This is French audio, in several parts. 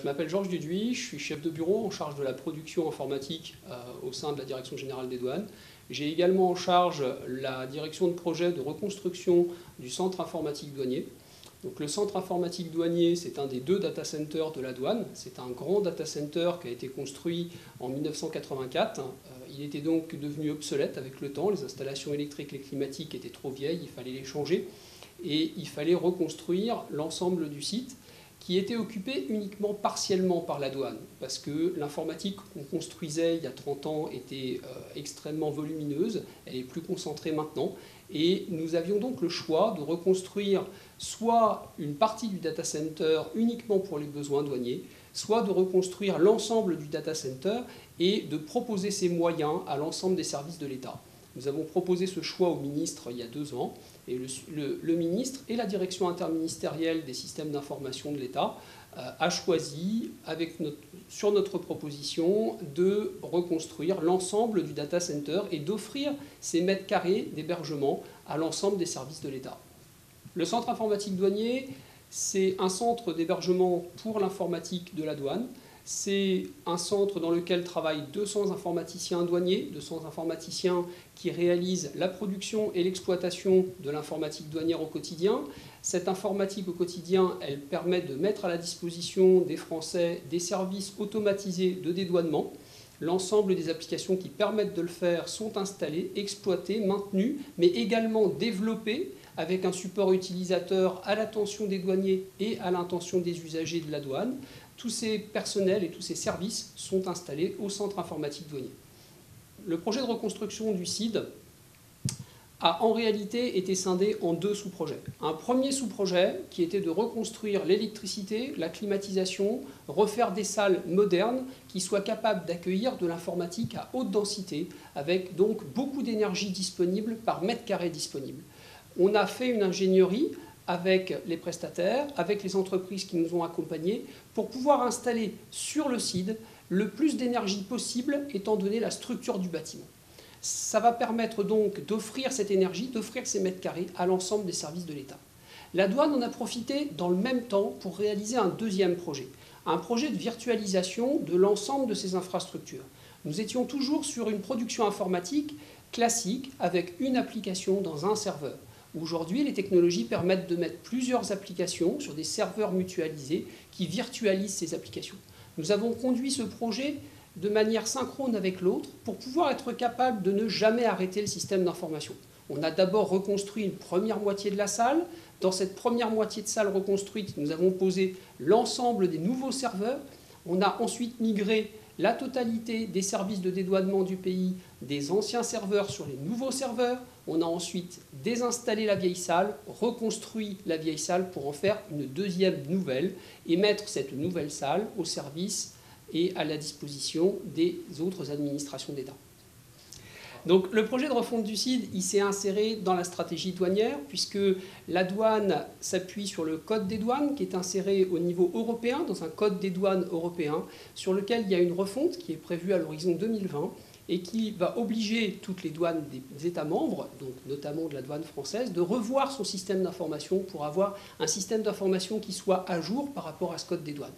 Je m'appelle Georges Duduy, je suis chef de bureau en charge de la production informatique au sein de la Direction générale des douanes. J'ai également en charge la direction de projet de reconstruction du centre informatique douanier. Donc, le centre informatique douanier, c'est un des 2 data centers de la douane. C'est un grand data center qui a été construit en 1984. Il était donc devenu obsolète avec le temps. Les installations électriques et climatiques étaient trop vieilles, il fallait les changer. Et il fallait reconstruire l'ensemble du site, qui était occupé uniquement partiellement par la douane, parce que l'informatique qu'on construisait il y a 30 ans était extrêmement volumineuse, elle est plus concentrée maintenant, et nous avions donc le choix de reconstruire soit une partie du data center uniquement pour les besoins douaniers, soit de reconstruire l'ensemble du data center et de proposer ces moyens à l'ensemble des services de l'État. Nous avons proposé ce choix au ministre il y a 2 ans, et le ministre et la direction interministérielle des systèmes d'information de l'État a choisi, sur notre proposition, de reconstruire l'ensemble du data center et d'offrir ces mètres carrés d'hébergement à l'ensemble des services de l'État. Le centre informatique douanier, c'est un centre d'hébergement pour l'informatique de la douane. C'est un centre dans lequel travaillent 200 informaticiens douaniers, 200 informaticiens qui réalisent la production et l'exploitation de l'informatique douanière au quotidien. Cette informatique au quotidien, elle permet de mettre à la disposition des Français des services automatisés de dédouanement. L'ensemble des applications qui permettent de le faire sont installées, exploitées, maintenues, mais également développées avec un support utilisateur à l'attention des douaniers et à l'intention des usagers de la douane. Tous ces personnels et tous ces services sont installés au centre informatique douanier. Le projet de reconstruction du CID a en réalité été scindé en 2 sous-projets. Un premier sous-projet qui était de reconstruire l'électricité, la climatisation, refaire des salles modernes qui soient capables d'accueillir de l'informatique à haute densité, avec donc beaucoup d'énergie disponible par mètre carré disponible. On a fait une ingénierie avec les prestataires, avec les entreprises qui nous ont accompagnés, pour pouvoir installer sur le CID le plus d'énergie possible, étant donné la structure du bâtiment. Ça va permettre donc d'offrir cette énergie, d'offrir ces mètres carrés à l'ensemble des services de l'État. La douane en a profité dans le même temps pour réaliser un deuxième projet, un projet de virtualisation de l'ensemble de ces infrastructures. Nous étions toujours sur une production informatique classique, avec une application dans un serveur. Aujourd'hui, les technologies permettent de mettre plusieurs applications sur des serveurs mutualisés qui virtualisent ces applications. Nous avons conduit ce projet de manière synchrone avec l'autre pour pouvoir être capable de ne jamais arrêter le système d'information. On a d'abord reconstruit une première moitié de la salle. Dans cette première moitié de salle reconstruite, nous avons posé l'ensemble des nouveaux serveurs. On a ensuite migré la totalité des services de dédouanement du pays des anciens serveurs sur les nouveaux serveurs. On a ensuite désinstallé la vieille salle, reconstruit la vieille salle pour en faire une deuxième nouvelle et mettre cette nouvelle salle au service et à la disposition des autres administrations d'État. Donc le projet de refonte du CID, il s'est inséré dans la stratégie douanière puisque la douane s'appuie sur le code des douanes qui est inséré au niveau européen, dans un code des douanes européen, sur lequel il y a une refonte qui est prévue à l'horizon 2020 et qui va obliger toutes les douanes des États membres, donc notamment de la douane française, de revoir son système d'information pour avoir un système d'information qui soit à jour par rapport à ce code des douanes.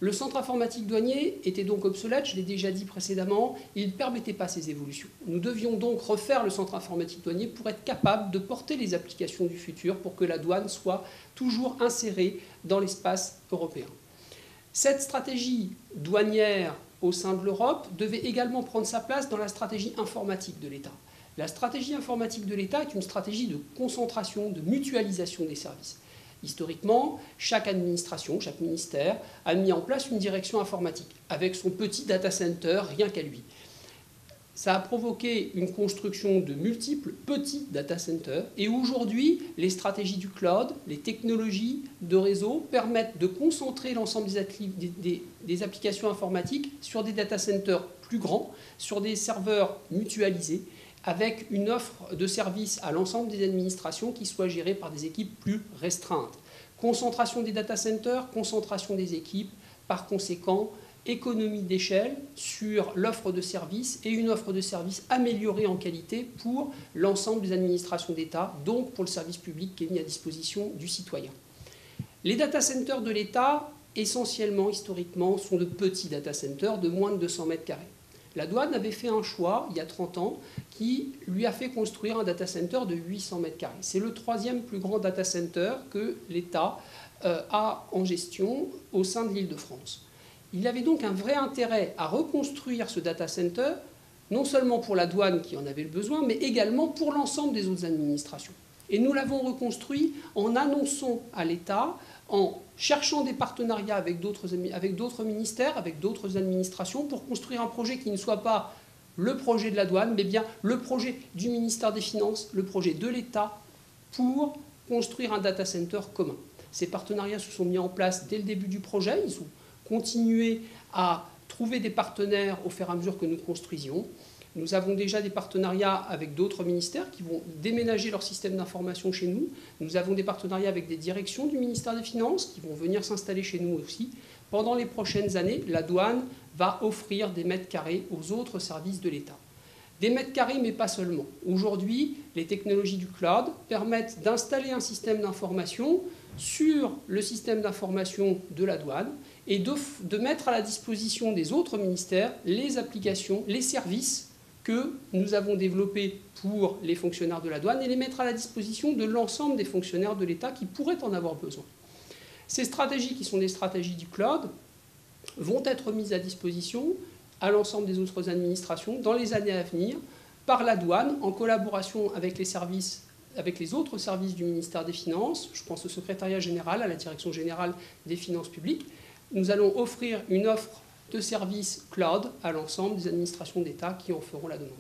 Le centre informatique douanier était donc obsolète, je l'ai déjà dit précédemment, il ne permettait pas ces évolutions. Nous devions donc refaire le centre informatique douanier pour être capable de porter les applications du futur pour que la douane soit toujours insérée dans l'espace européen. Cette stratégie douanière au sein de l'Europe devait également prendre sa place dans la stratégie informatique de l'État. La stratégie informatique de l'État est une stratégie de concentration, de mutualisation des services. Historiquement, chaque administration, chaque ministère a mis en place une direction informatique avec son petit data center rien qu'à lui. Ça a provoqué une construction de multiples petits data centers et aujourd'hui, les stratégies du cloud, les technologies de réseau permettent de concentrer l'ensemble des applications informatiques sur des data centers plus grands, sur des serveurs mutualisés, avec une offre de services à l'ensemble des administrations qui soit gérée par des équipes plus restreintes. Concentration des data centers, concentration des équipes, par conséquent, économie d'échelle sur l'offre de services et une offre de services améliorée en qualité pour l'ensemble des administrations d'État, donc pour le service public qui est mis à disposition du citoyen. Les data centers de l'État essentiellement, historiquement, sont de petits data centers de moins de 200 mètres carrés. La douane avait fait un choix, il y a 30 ans, qui lui a fait construire un data center de 800 mètres carrés. C'est le troisième plus grand data center que l'État a en gestion au sein de l'Île-de-France. Il avait donc un vrai intérêt à reconstruire ce data center, non seulement pour la douane qui en avait le besoin, mais également pour l'ensemble des autres administrations. Et nous l'avons reconstruit en annonçant à l'État, en cherchant des partenariats avec d'autres ministères, avec d'autres administrations, pour construire un projet qui ne soit pas le projet de la douane, mais bien le projet du ministère des Finances, le projet de l'État, pour construire un data center commun. Ces partenariats se sont mis en place dès le début du projet. Ils ont continué à trouver des partenaires au fur et à mesure que nous construisions. Nous avons déjà des partenariats avec d'autres ministères qui vont déménager leur système d'information chez nous. Nous avons des partenariats avec des directions du ministère des Finances qui vont venir s'installer chez nous aussi. Pendant les prochaines années, la douane va offrir des mètres carrés aux autres services de l'État. Des mètres carrés, mais pas seulement. Aujourd'hui, les technologies du cloud permettent d'installer un système d'information sur le système d'information de la douane et de mettre à la disposition des autres ministères les applications, les services que nous avons développés pour les fonctionnaires de la douane et les mettre à la disposition de l'ensemble des fonctionnaires de l'État qui pourraient en avoir besoin. Ces stratégies, qui sont des stratégies du cloud, vont être mises à disposition à l'ensemble des autres administrations dans les années à venir par la douane en collaboration avec les services, avec les autres services du ministère des Finances. Je pense au secrétariat général, à la direction générale des finances publiques. Nous allons offrir une offre de services cloud à l'ensemble des administrations d'État qui en feront la demande.